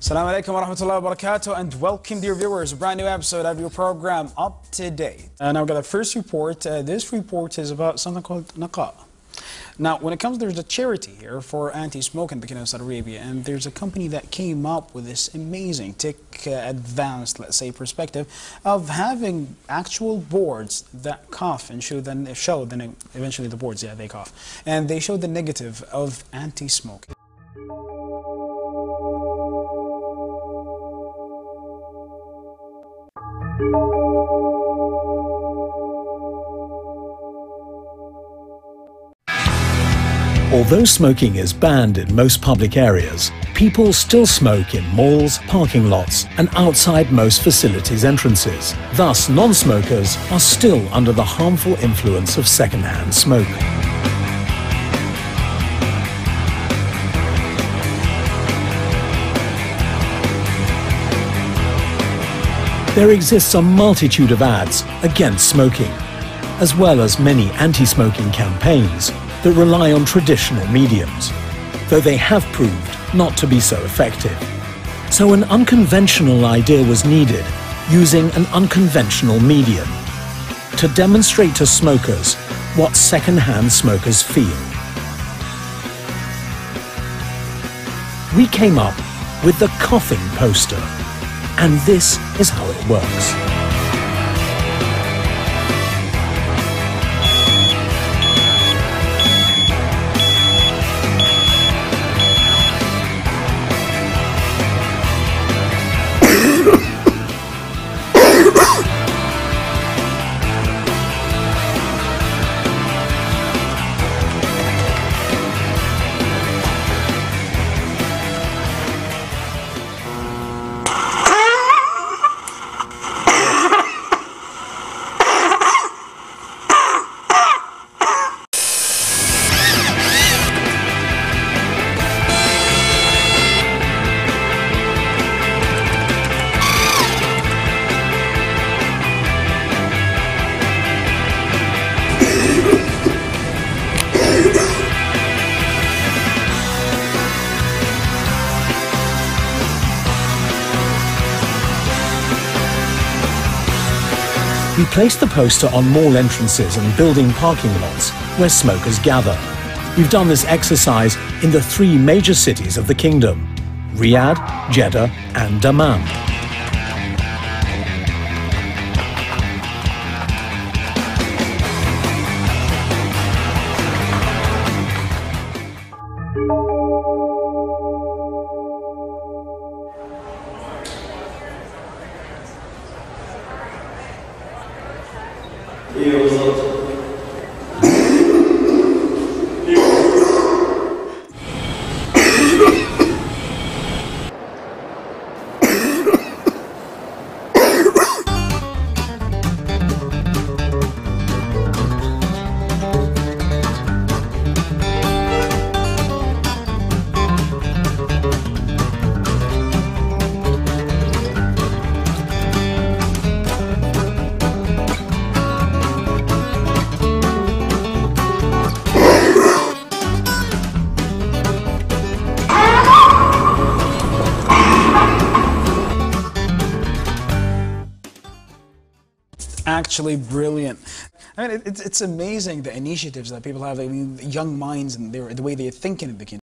Assalamu alaikum wa rahmatullahi wa barakatuh, and welcome, dear viewers, a brand new episode of your program Up to Date. And I've got the first report. This report is about something called Naqa. Now, when it comes, there's a charity here for anti-smoke in the Kingdom of Saudi Arabia, and there's a company that came up with this amazing tech advanced, let's say, perspective of having actual boards that cough and then eventually the boards, yeah, they cough. And they show the negative of anti-smoke. Although smoking is banned in most public areas, people still smoke in malls, parking lots, and outside most facilities' entrances. Thus, non-smokers are still under the harmful influence of second-hand smoke. There exists a multitude of ads against smoking, as well as many anti-smoking campaigns that rely on traditional mediums, though they have proved not to be so effective. So an unconventional idea was needed, using an unconventional medium, to demonstrate to smokers what second-hand smokers feel. We came up with the coughing poster, and this is how it works. We placed the poster on mall entrances and building parking lots where smokers gather. We've done this exercise in the 3 major cities of the kingdom: Riyadh, Jeddah, and Dammam. Actually brilliant. I mean, it's amazing the initiatives that people have, I mean, young minds and the way they're thinking in the kingdom.